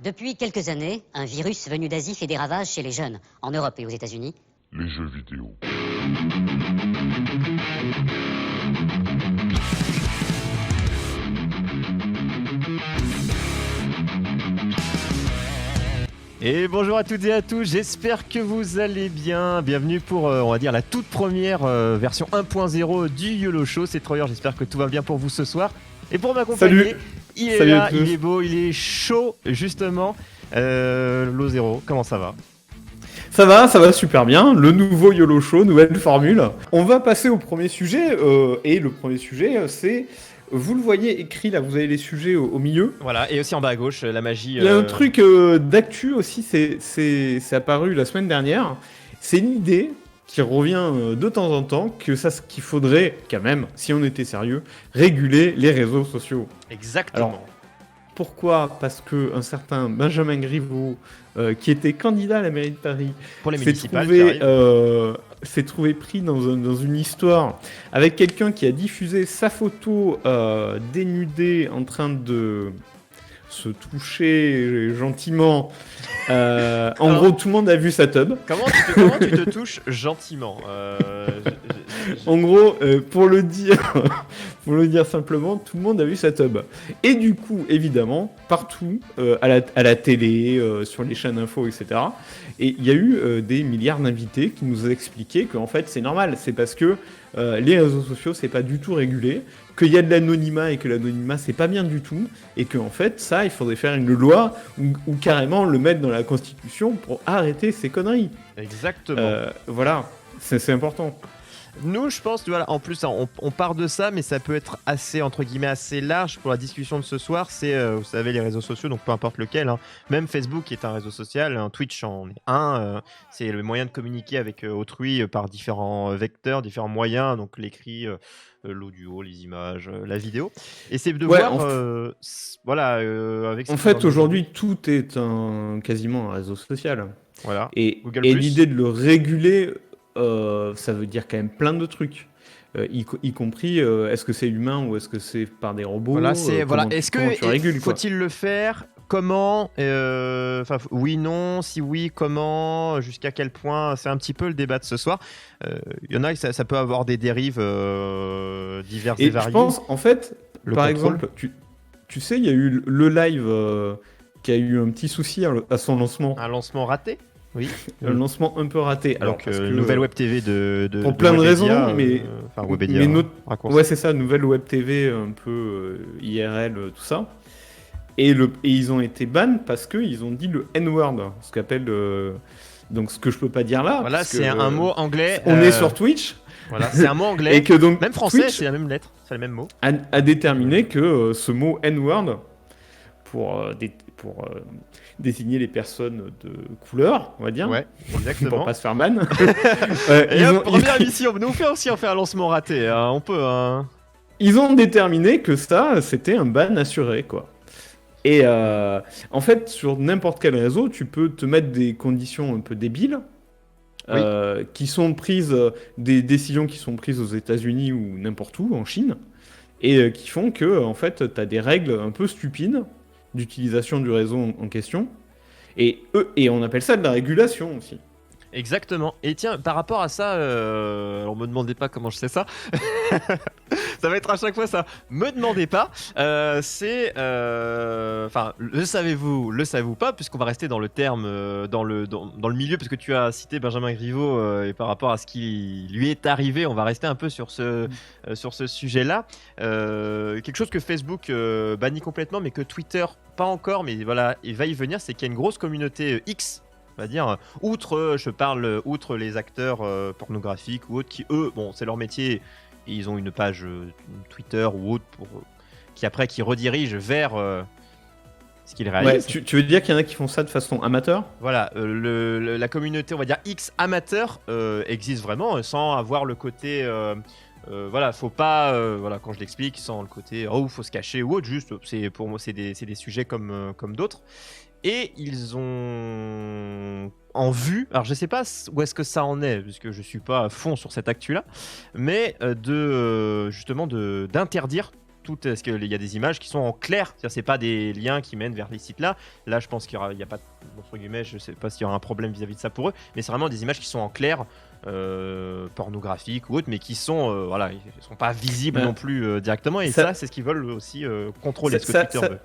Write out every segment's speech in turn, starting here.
Depuis quelques années, un virus venu d'Asie fait des ravages chez les jeunes, en Europe et aux États-Unis. Les jeux vidéo. Et bonjour à toutes et à tous, j'espère que vous allez bien. Bienvenue pour, on va dire, la toute première version 1.0 du YOLO Show. C'est Troyer, j'espère que tout va bien pour vous ce soir. Et pour m'accompagner, il est là, il est beau, il est chaud, justement. Lo0, comment ça va ? Ça va super bien. Le nouveau YOLO Show, nouvelle formule. On va passer au premier sujet. Et le premier sujet, c'est... Vous le voyez écrit là, vous avez les sujets au milieu. Voilà, et aussi en bas à gauche, la magie. Il y a un truc d'actu aussi, c'est apparu la semaine dernière. C'est une idée qui revient de temps en temps, qu'il faudrait quand même, si on était sérieux, réguler les réseaux sociaux. Exactement. Alors, pourquoi ? Parce qu'un certain Benjamin Griveaux, qui était candidat à la mairie de Paris, pour les municipales, s'est trouvé pris dans une histoire avec quelqu'un qui a diffusé sa photo dénudée en train de se toucher gentiment. En gros, tout le monde a vu sa tub. Comment tu te touches gentiment En gros, pour le dire simplement, tout le monde a vu sa tub. Et du coup, évidemment, partout, à la télé, sur les chaînes info, etc. Et il y a eu des milliards d'invités qui nous ont expliqué qu'en fait, c'est normal. C'est parce que les réseaux sociaux, c'est pas du tout régulé, qu'il y a de l'anonymat et que l'anonymat, c'est pas bien du tout. Et qu'en fait, ça, il faudrait faire une loi ou carrément le mettre dans la Constitution pour arrêter ces conneries. Exactement. Voilà, c'est important. Nous, je pense, voilà, en plus, on part de ça, mais ça peut être assez, entre guillemets, assez large pour la discussion de ce soir. C'est, vous savez, les réseaux sociaux, donc peu importe lequel. Même Facebook est un réseau social, Twitch en est un. C'est le moyen de communiquer avec autrui par différents vecteurs, différents moyens, donc l'écrit, l'audio, les images, la vidéo. Et c'est de voir, avec. En fait, aujourd'hui, tout est quasiment un réseau social. Voilà. Et l'idée de le réguler. Ça veut dire quand même plein de trucs, y compris est-ce que c'est humain ou est-ce que c'est par des robots. Est-ce que faut-il le faire, comment, oui, non, si oui, comment, jusqu'à quel point, c'est un petit peu le débat de ce soir. Il y en a, ça peut avoir des dérives diverses et variées. Je pense, en fait, par exemple, tu sais, il y a eu le live qui a eu un petit souci à son lancement. Un lancement raté. Oui, un lancement un peu raté. Alors que nouvelle web TV pour plein de raisons, mais Webedia. Ouais, c'est ça, nouvelle web TV un peu IRL, tout ça. Et ils ont été ban parce que ils ont dit le N-word, ce qu'appelle donc ce que je peux pas dire là. Voilà, c'est un mot anglais. On est sur Twitch. Voilà, c'est un mot anglais. Et que donc même français, Twitch c'est la même lettre, c'est le même mot. A déterminé que ce mot N-word pour désigner les personnes de couleur, on va dire. Ouais, exactement. Pour pas se faire ban. Première émission, nous fait aussi en faire un lancement raté, hein, on peut. Hein. Ils ont déterminé que ça, c'était un ban assuré, quoi. Et en fait, sur n'importe quel réseau, tu peux te mettre des conditions un peu débiles, qui sont prises, des décisions qui sont prises aux États-Unis ou n'importe où, en Chine, et qui font que, en fait, tu as des règles un peu stupides d'utilisation du réseau en question, et on appelle ça de la régulation aussi. Exactement. Et tiens, par rapport à ça, alors me demandez pas comment je sais ça. Ça va être à chaque fois ça. Me demandez pas. Le savez-vous pas, puisqu'on va rester dans le terme, dans le milieu, parce que tu as cité Benjamin Griveaux, et par rapport à ce qui lui est arrivé, on va rester un peu sur ce sujet-là. Quelque chose que Facebook bannit complètement, mais que Twitter pas encore, mais voilà, il va y venir, c'est qu'il y a une grosse communauté X. On va dire, outre les acteurs pornographiques ou autres qui, eux, bon, c'est leur métier, et ils ont une page Twitter ou autre qui redirige vers ce qu'ils réalisent. Ouais, tu veux dire qu'il y en a qui font ça de façon amateur ? Voilà, la communauté, on va dire, X amateur existe vraiment sans avoir le côté... faut pas, quand je l'explique, sans le côté faut se cacher ou autre, juste, pour moi, c'est des sujets comme d'autres. Et ils ont en vue, alors je sais pas où est-ce que ça en est, puisque je suis pas à fond sur cette actu-là, mais justement d'interdire est-ce qu'il y a des images qui sont en clair, c'est-à-dire c'est pas des liens qui mènent vers les sites là. Là, je pense qu'il y a pas, entre guillemets, je sais pas s'il y aura un problème vis-à-vis de ça pour eux, mais c'est vraiment des images qui sont en clair, pornographiques ou autres, mais qui sont, voilà, ils sont pas visibles non plus directement. Et ça, c'est ce qu'ils veulent aussi contrôler. Ce que Twitter veut.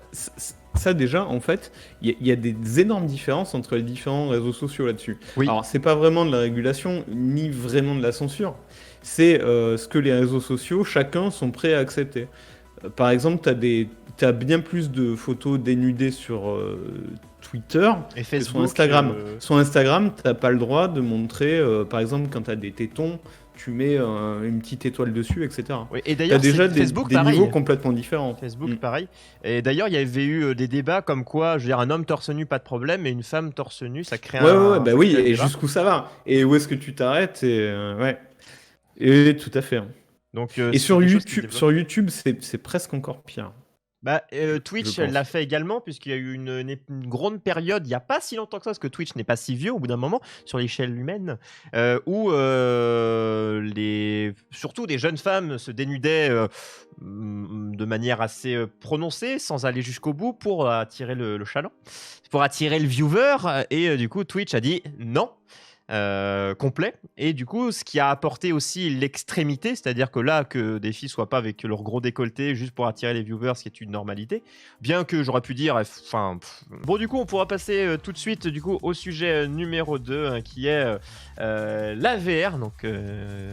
Ça déjà, en fait, il y a des énormes différences entre les différents réseaux sociaux là-dessus. Oui. Alors, c'est pas vraiment de la régulation, ni vraiment de la censure. C'est ce que les réseaux sociaux, chacun, sont prêts à accepter. Par exemple, t'as bien plus de photos dénudées sur Twitter Et que Facebook, sur Instagram. Sur Instagram, t'as pas le droit de montrer, par exemple, quand t'as des tétons, tu mets une petite étoile dessus, etc. Oui, et d'ailleurs, t'as déjà Facebook, des niveaux complètement différents. Facebook, pareil. Et d'ailleurs, il y avait eu des débats comme quoi, je veux dire, un homme torse nu, pas de problème, mais une femme torse nu, ça crée bah oui, et jusqu'où ça va? Et où est-ce que tu t'arrêtes? Ouais. Et tout à fait. Donc, et sur YouTube, c'est presque encore pire. Twitch l'a fait également, puisqu'il y a eu une grande période, il n'y a pas si longtemps que ça, parce que Twitch n'est pas si vieux au bout d'un moment, sur l'échelle humaine, où surtout des jeunes femmes se dénudaient de manière assez prononcée, sans aller jusqu'au bout, pour attirer le chaland, pour attirer le viewer, et du coup Twitch a dit non. Complet, et du coup ce qui a apporté aussi l'extrémité, c'est-à-dire que là, que des filles soient pas avec leur gros décolleté juste pour attirer les viewers, ce qui est une normalité, bien que j'aurais pu dire bon, du coup on pourra passer tout de suite du coup au sujet numéro 2, qui est la VR, donc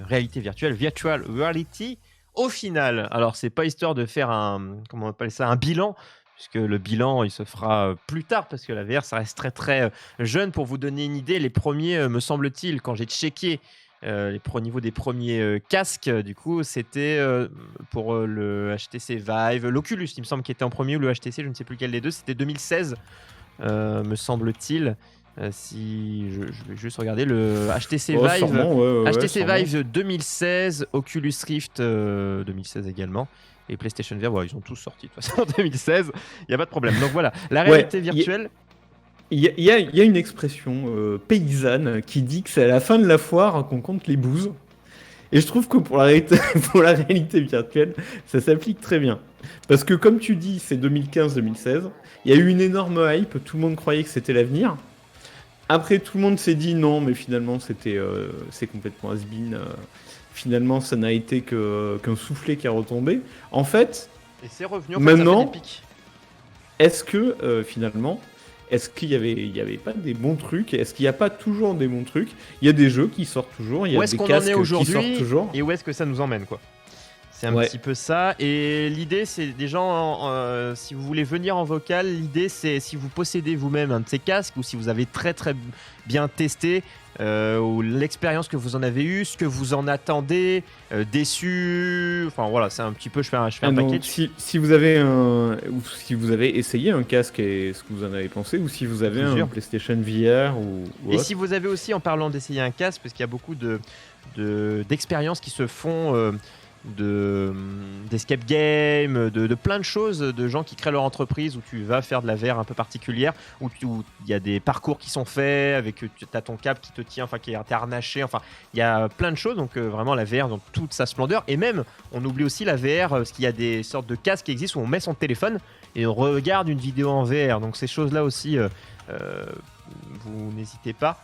réalité virtuelle, virtual reality. Au final, alors c'est pas histoire de faire un bilan, puisque le bilan il se fera plus tard, parce que la VR ça reste très très jeune. Pour vous donner une idée, les premiers, me semble-t-il, quand j'ai checké au niveau des premiers casques, du coup c'était pour le HTC Vive, l'Oculus il me semble qui était en premier, ou le HTC, je ne sais plus lequel des deux, c'était 2016 me semble-t-il. Si je vais juste regarder le HTC Vive, sûrement, HTC Vive 2016, Oculus Rift 2016 également, et PlayStation VR, ils ont tous sorti de toute façon en 2016, il n'y a pas de problème. Donc voilà, la réalité virtuelle. Il y a une expression paysanne qui dit que c'est à la fin de la foire qu'on compte les bouses. Et je trouve que pour la réalité virtuelle, ça s'applique très bien. Parce que comme tu dis, c'est 2015-2016, il y a eu une énorme hype, tout le monde croyait que c'était l'avenir. Après, tout le monde s'est dit non, mais finalement, c'est complètement has-been. Finalement, ça n'a été qu'un soufflet qui a retombé. En fait, et c'est revenu, maintenant, est-ce que finalement, est-ce qu'il y avait pas des bons trucs? Est-ce qu'il n'y a pas toujours des bons trucs? Il y a des jeux qui sortent toujours, il y a des casques qui sortent toujours. Et où est-ce que ça nous emmène, quoi? C'est un petit peu ça. Et l'idée, c'est des gens, si vous voulez venir en vocal, l'idée, c'est si vous possédez vous-même un de ces casques, ou si vous avez très très bien testé, ou l'expérience que vous en avez eue, ce que vous en attendez, déçu, enfin voilà, c'est un petit peu, je fais un package. Si vous avez ou si vous avez essayé un casque et ce que vous en avez pensé, ou si vous avez un PlayStation VR ou et si vous avez aussi, en parlant d'essayer un casque, parce qu'il y a beaucoup d'expériences qui se font, d'escape game, de plein de choses, de gens qui créent leur entreprise, où tu vas faire de la VR un peu particulière, où il y a des parcours qui sont faits, avec tu as ton câble qui te tient, enfin qui est harnaché, enfin il y a plein de choses. Donc vraiment la VR dans toute sa splendeur. Et même on oublie aussi la VR, parce qu'il y a des sortes de casques qui existent où on met son téléphone et on regarde une vidéo en VR. Donc ces choses là aussi, vous n'hésitez pas.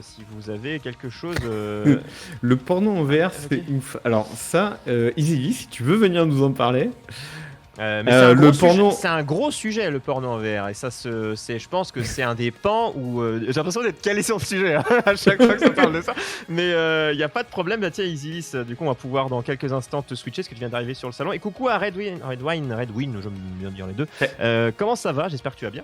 Si vous avez quelque chose. Le porno en VR, c'est ouf. Alors, ça, Easy, si tu veux venir nous en parler. Mais c'est un gros sujet, le porno en VR. Et ça, je pense que c'est un des pans où. J'ai l'impression d'être calé sur le sujet à chaque fois que ça parle de ça. Mais il n'y a pas de problème. Bah, tiens, Easy, du coup, on va pouvoir dans quelques instants te switcher, parce que tu viens d'arriver sur le salon. Et coucou à Redwin, j'aime bien dire les deux. Comment ça va? J'espère que tu vas bien.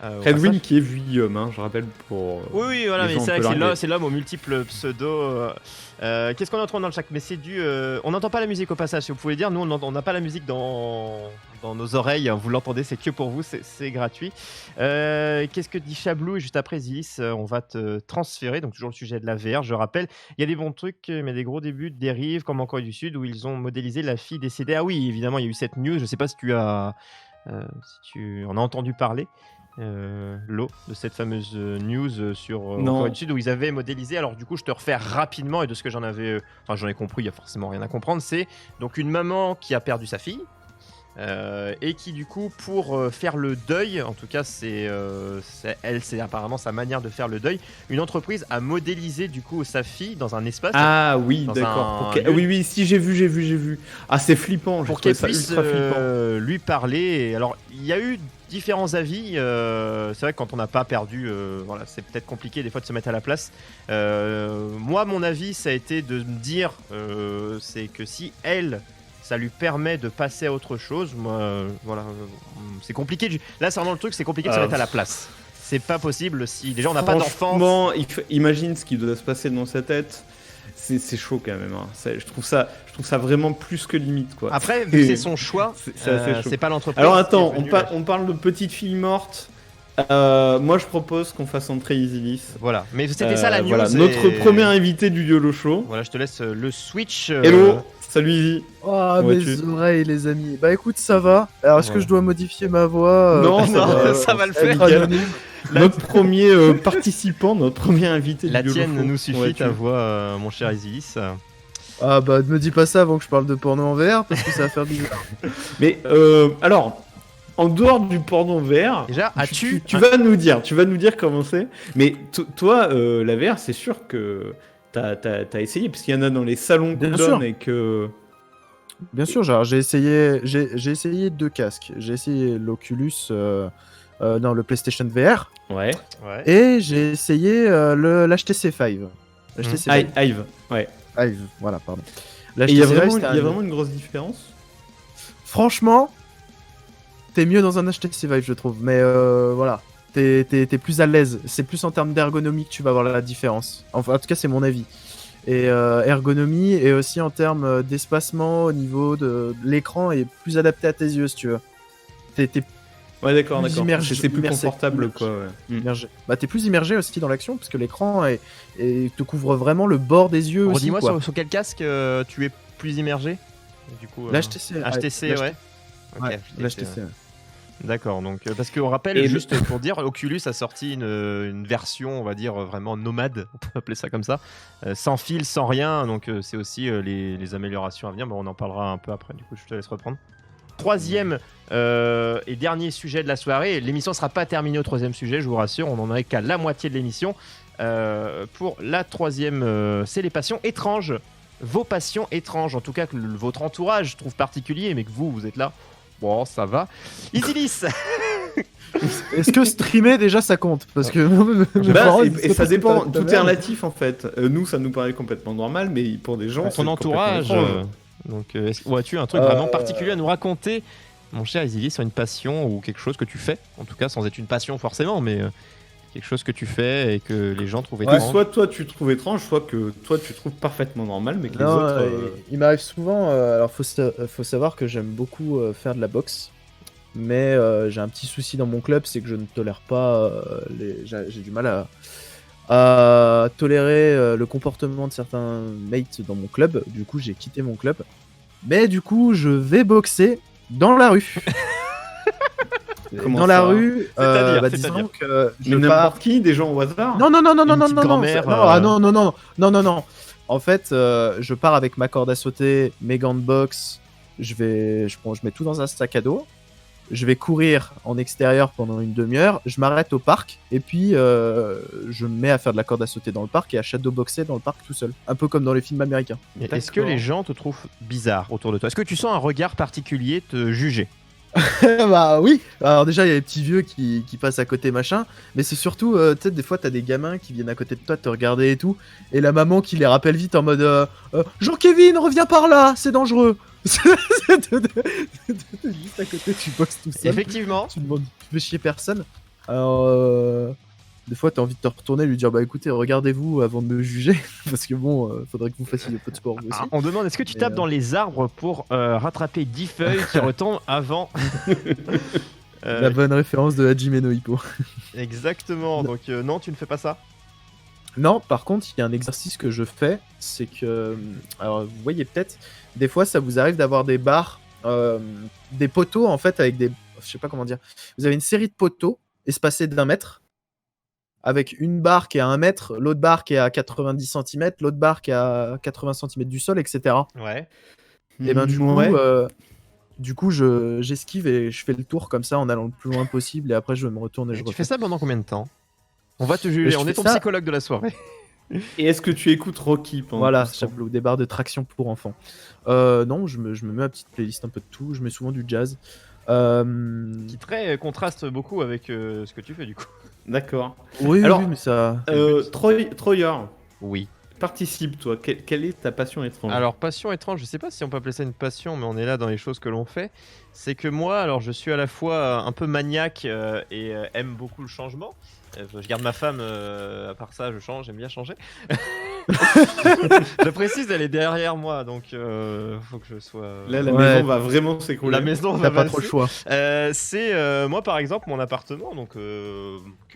Redwin qui est Vuillaume, je rappelle pour. Oui, voilà, mais c'est vrai que c'est l'homme aux multiples pseudos. Qu'est-ce qu'on entend dans le chat? Mais c'est on n'entend pas la musique au passage, si vous pouvez dire. Nous, on n'a pas la musique dans nos oreilles. Vous l'entendez, c'est que pour vous, c'est gratuit. Qu'est-ce que dit Chablou? Et juste après, Zilis, on va te transférer. Donc, toujours le sujet de la VR, je rappelle. Il y a des bons trucs, mais des gros débuts de dérives, comme en Corée du Sud, où ils ont modélisé la fille décédée. Ah oui, évidemment, il y a eu cette news. Je ne sais pas si tu en as entendu parler. Lo, de cette fameuse news sur Non. Corée du Sud où ils avaient modélisé. Alors du coup, je te refais rapidement et de ce que j'en ai compris, il y a forcément rien à comprendre. C'est donc une maman qui a perdu sa fille. Et qui du coup pour faire le deuil, en tout cas c'est apparemment sa manière de faire le deuil, une entreprise a modélisé du coup sa fille dans un espace Oui, dans d'accord. un lieu. Oui, si j'ai vu. Ah, c'est flippant. Pour qu'elle puisse lui parler. Et alors il y a eu différents avis, c'est vrai que quand on n'a pas perdu, voilà, c'est peut-être compliqué des fois de se mettre à la place. Moi mon avis ça a été de me dire c'est que si ça lui permet de passer à autre chose. Moi, voilà, c'est compliqué. Là, c'est vraiment le truc, c'est compliqué de se mettre à la place. C'est pas possible si déjà on n'a pas d'enfance. Franchement, imagine ce qui doit se passer dans sa tête. C'est chaud quand même. Hein. Je trouve ça vraiment plus que limite, quoi. Après, vu que c'est son choix, c'est pas l'entreprise. Alors attends, on parle de petite fille morte. Moi, je propose qu'on fasse entrer Isilis. Voilà, mais c'était ça la news. Voilà, notre premier invité du YOLO Show. Voilà, je te laisse le switch. Hello. Salut Izzy. Oh mes oreilles les amis. Bah écoute ça va. Alors est-ce que je dois modifier ma voix? Non, ça va le faire. Notre premier participant, notre premier invité du YOLO Show. La tienne nous suffit ta voix mon cher Isilis. Ah bah ne me dis pas ça avant que je parle de porno en VR parce que ça va faire bizarre. Mais alors en dehors du porno VR, déjà tu vas nous dire comment c'est. Mais toi la VR c'est sûr que T'as essayé, parce qu'il y en a dans les salons qu'on donne et que... Bien sûr, genre, j'ai essayé 2 casques. J'ai essayé l'Oculus dans le PlayStation VR. Ouais. Et j'ai essayé l'HTC Vive. Hive. Ouais. Hive, voilà, pardon. Il y a vraiment une grosse différence. Franchement, t'es mieux dans un HTC Vive, je trouve. Mais voilà. T'es plus à l'aise, c'est plus en termes d'ergonomie que tu vas voir la différence. Enfin, en tout cas, c'est mon avis. Et ergonomie, et aussi en termes d'espacement au niveau de l'écran, est plus adapté à tes yeux, si tu veux. Ouais, d'accord. Immergé, c'est plus confortable, quoi. Ouais. Immergé. Bah, t'es plus immergé aussi dans l'action, parce que l'écran te couvre vraiment le bord des yeux. Redis-moi sur quel casque tu es plus immergé du coup, l'HTC. HTC, ouais. Ouais, l'HTC. D'accord, donc parce qu'on rappelle, juste pour dire, Oculus a sorti une version, on va dire, vraiment nomade, on peut appeler ça comme ça, sans fil, sans rien, donc c'est aussi les améliorations à venir, mais on en parlera un peu après, du coup je te laisse reprendre. Troisième et dernier sujet de la soirée, l'émission ne sera pas terminée au troisième sujet, je vous rassure, on n'en est qu'à la moitié de l'émission. Pour la troisième, c'est les passions étranges, vos passions étranges, en tout cas que votre entourage trouve particulier, mais que vous êtes là. Bon, ça va. Isilis. Est-ce que streamer déjà ça compte? Parce que et ça dépend, tout est relatif en fait. Nous, ça nous paraît complètement normal, mais pour des gens, ton entourage. Donc, as-tu un truc vraiment particulier à nous raconter, mon cher Isilis, sur une passion ou quelque chose que tu fais? En tout cas, sans être une passion forcément, mais quelque chose que tu fais et que les gens trouvent étrange. Soit toi tu trouves étrange, soit que toi tu trouves parfaitement normal, mais que les autres... Il m'arrive souvent, alors faut savoir que j'aime beaucoup faire de la boxe, mais j'ai un petit souci dans mon club, c'est que je ne tolère pas, j'ai du mal à tolérer le comportement de certains mates dans mon club, du coup j'ai quitté mon club, mais du coup je vais boxer dans la rue. Dans la rue, disons que je n'importe qui, des gens au hasard. Non. En fait, je pars avec ma corde à sauter, mes gants de boxe. Je mets tout dans un sac à dos. Je vais courir en extérieur pendant une demi-heure. Je m'arrête au parc et puis je me mets à faire de la corde à sauter dans le parc et à shadowboxer dans le parc tout seul, un peu comme dans les films américains. Est-ce que les gens te trouvent bizarre autour de toi? Est-ce que tu sens un regard particulier te juger? Bah oui, alors déjà il y a les petits vieux qui passent à côté machin, mais c'est surtout, tu sais, des fois t'as des gamins qui viennent à côté de toi te regarder et tout, et la maman qui les rappelle vite en mode Jean-Kévin, reviens par là, c'est dangereux. Juste à côté tu boxes tout seul. Effectivement. Tu fais chier personne. Alors des fois t'as envie de te retourner et lui dire bah écoutez regardez-vous avant de me juger parce que bon faudrait que vous fassiez un peu de sport aussi. Ah, on demande est-ce que tu tapes dans les arbres pour rattraper 10 feuilles qui retombent avant la bonne référence de Hajime no Ippo. Exactement, donc non tu ne fais pas ça? Non, par contre il y a un exercice que je fais, c'est que alors vous voyez peut-être des fois ça vous arrive d'avoir des barres des poteaux en fait avec des, je sais pas comment dire, vous avez une série de poteaux espacés d'1 mètre, avec une barre qui est à 1 mètre, l'autre barre qui est à 90 centimètres, l'autre barre qui est à 80 centimètres du sol, etc. Ouais. Et ben Ouais. du coup, j'esquive et je fais le tour comme ça en allant le plus loin possible et après je me retourne et je Tu refais. fais ça pendant combien de temps? On va te Mais juger, je on fais est ton ça- psychologue de la soirée. Et est-ce que tu écoutes Rocky pendant Voilà, tout ce temps Chablou, des barres de traction pour enfants. Non, je me mets ma petite playlist un peu de tout, je mets souvent du jazz. Qui contraste beaucoup avec ce que tu fais du coup. D'accord. Oui, Alors, oui, mais ça... Troyer, Oui. participe, toi. Quelle est ta passion étrange? Alors, passion étrange, je sais pas si on peut appeler ça une passion, mais on est là dans les choses que l'on fait. C'est que moi, alors je suis à la fois un peu maniaque et aime beaucoup le changement. Je garde ma femme, à part ça, je change, j'aime bien changer. Je précise, elle est derrière moi, donc faut que je sois. Là, la Ouais. maison va vraiment s'écrouler. La maison T'as va pas trop le passer. choix. C'est moi par exemple mon appartement, donc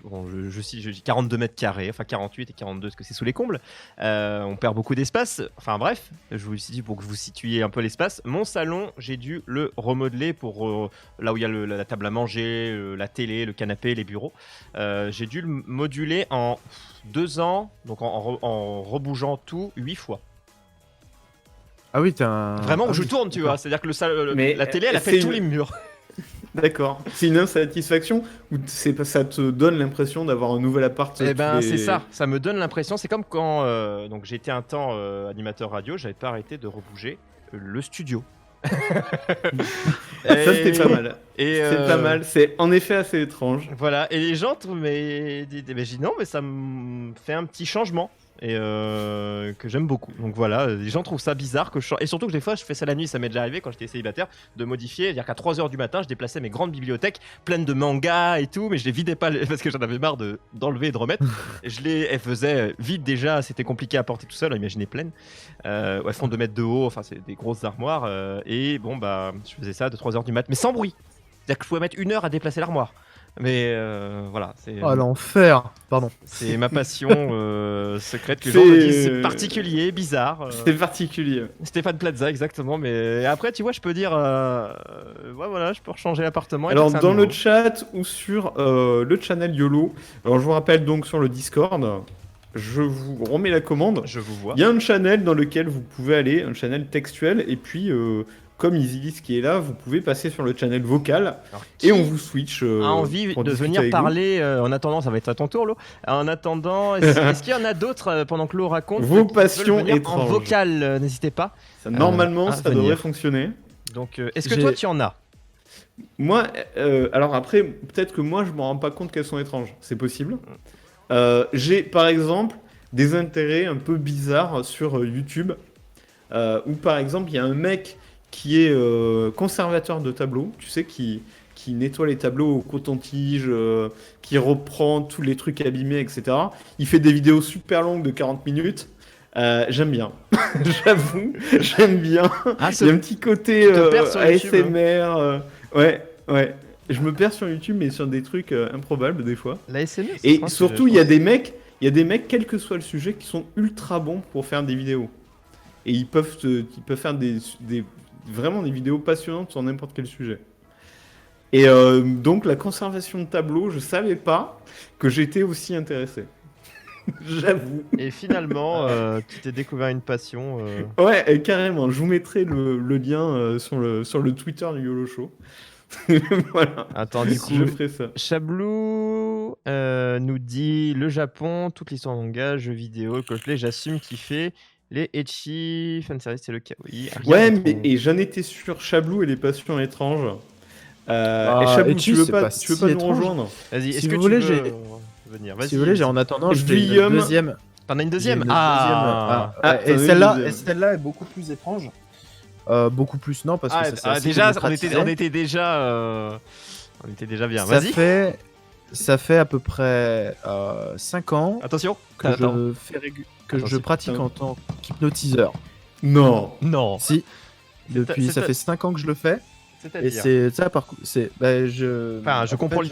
bon, je dis 42 mètres carrés, enfin 48 et 42 parce que c'est sous les combles. On perd beaucoup d'espace. Enfin bref, je vous le dis pour que vous situiez un peu l'espace. Mon salon, j'ai dû le remodeler pour là où il y a la table à manger, la télé, le canapé, les bureaux. J'ai dû le moduler en 2 ans, donc en rebougeant tout 8 fois. Ah oui, t'es un... Vraiment, ah je oui, tourne, tu d'accord. vois. C'est-à-dire que Mais, la télé, elle a c'est fait tous une- les murs. D'accord. C'est une insatisfaction ou ça te donne l'impression d'avoir un nouvel appart Eh tous ben, les- c'est ça. Ça me donne l'impression. C'est comme quand donc j'étais un temps animateur radio, j'avais pas arrêté de rebouger le studio. Ça, c'était pas mal. Et C'est pas mal. C'est en effet assez étrange. Voilà. Et les gens trouvent, mais je dis non, mais ça me fait un petit changement. Et que j'aime beaucoup. Donc voilà, les gens trouvent ça bizarre que et surtout que des fois je fais ça la nuit, ça m'est déjà arrivé quand j'étais célibataire de modifier, c'est-à-dire qu'à 3h du matin je déplaçais mes grandes bibliothèques pleines de mangas et tout, mais je les vidais pas parce que j'en avais marre d'enlever et de remettre. Elles faisaient vide déjà, c'était compliqué à porter tout seul, imaginez pleines. Elles font 2 mètres de haut, enfin c'est des grosses armoires et bon bah je faisais ça de 3h du mat, mais sans bruit. C'est-à-dire que je pouvais mettre 1 heure à déplacer l'armoire. Mais voilà, Oh l'enfer. Pardon. c'est ma passion secrète que les gens me disent c'est particulier, bizarre. C'est particulier. Stéphane Plaza, exactement. Mais après, tu vois, je peux dire, ouais, voilà, je peux rechanger l'appartement. et Alors, dire que c'est un dans le nouveau. chat ou sur le channel YOLO, alors je vous rappelle donc sur le Discord, je vous remets la commande. Je vous vois. Il y a un channel dans lequel vous pouvez aller, un channel textuel, et puis comme EasyList qui est là, vous pouvez passer sur le channel vocal Alors, et qui on vous switch. a envie pour de discuter venir avec vous. parler en attendant, ça va être à ton tour, Lo. En attendant, est-ce qu'il y en a d'autres pendant que Lo raconte Vos qui veulent passions venir en étranges. vocal, n'hésitez pas. Normalement, à ça venir. devrait fonctionner. Donc, est-ce que J'ai- toi, tu en as? Moi, alors après, peut-être que moi, je me rends pas compte qu'elles sont étranges. C'est possible. J'ai, par exemple, des intérêts un peu bizarres sur YouTube, où, par exemple, il y a un mec qui est conservateur de tableaux, tu sais, qui nettoie les tableaux au coton-tige, qui reprend tous les trucs abîmés, etc. Il fait des vidéos super longues de 40 minutes. J'aime bien. J'avoue, j'aime bien. Ah, Il y a un petit côté te perds sur YouTube, ASMR. Ouais. Je me perds sur YouTube, mais sur des trucs improbables des fois. La SMR, Et surtout, il y a des mecs, quel que soit le sujet, qui sont ultra bons pour faire des vidéos. Et ils peuvent faire vraiment des vidéos passionnantes sur n'importe quel sujet. Et donc, la conservation de tableaux, je savais pas que j'étais aussi intéressé. J'avoue. Et finalement, tu t'es découvert une passion. Ouais, carrément. Je vous mettrai le lien sur le Twitter du YOLO Show. Voilà. Attends, du coup, Je ferai ça. Chablou nous dit le Japon, toute l'histoire manga, jeux vidéo, cosplay, j'assume kiffer les ecchi, fanservice, c'est le cas. Oui, Ouais, mais et j'en étais sur Chablou et les passions étranges. Et Chablou, ecchi, tu veux c'est pas pas si nous étrange. rejoindre? Vas-y, Si est-ce vous que voulez, tu veux j'ai- venir? Si vous voulez, j'ai en attendant, je fais une Guillaume. deuxième. T'en as une J'ai deuxième? une Ah, Ah, et t'en as une celle-là, deuxième. est beaucoup plus étrange. Beaucoup plus non, parce que ça, c'est assez déjà, démocratisé. on était déjà bien. Ça Vas-y. ça fait à peu près 5 ans Attention. que Attends, je pratique en tant qu'hypnotiseur. Non. Non. Si, depuis, ça c'est- fait 5 ans que je le fais. Et C'est-à-dire. c'est ça, par contre, c'est, je Enfin, je en comprends fait,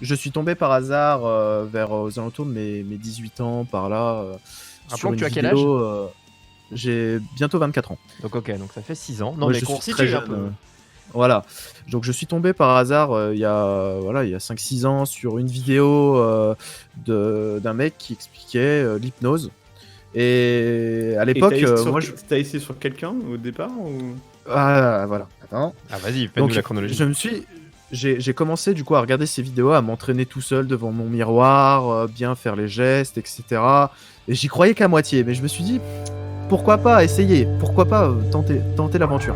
je suis tombé par hasard vers aux alentours de mes 18 ans, par là. Rappelons sur que une tu as quel vidéo, j'ai bientôt 24 ans. Donc ok, donc ça fait 6 ans. Non Ouais, mais je suis qu'on très situe un jeune, peu. Voilà. Donc je suis tombé par hasard il y a 5-6 ans sur une vidéo d'un mec qui expliquait l'hypnose. Et à l'époque, moi t'as essayé sur quelqu'un au départ ou... Ah, voilà. Attends. Ah, vas-y, fais-nous Donc la chronologie. j'ai commencé du coup à regarder ces vidéos, à m'entraîner tout seul devant mon miroir, bien faire les gestes, etc. Et j'y croyais qu'à moitié, mais je me suis dit pourquoi pas essayer, pourquoi pas tenter l'aventure.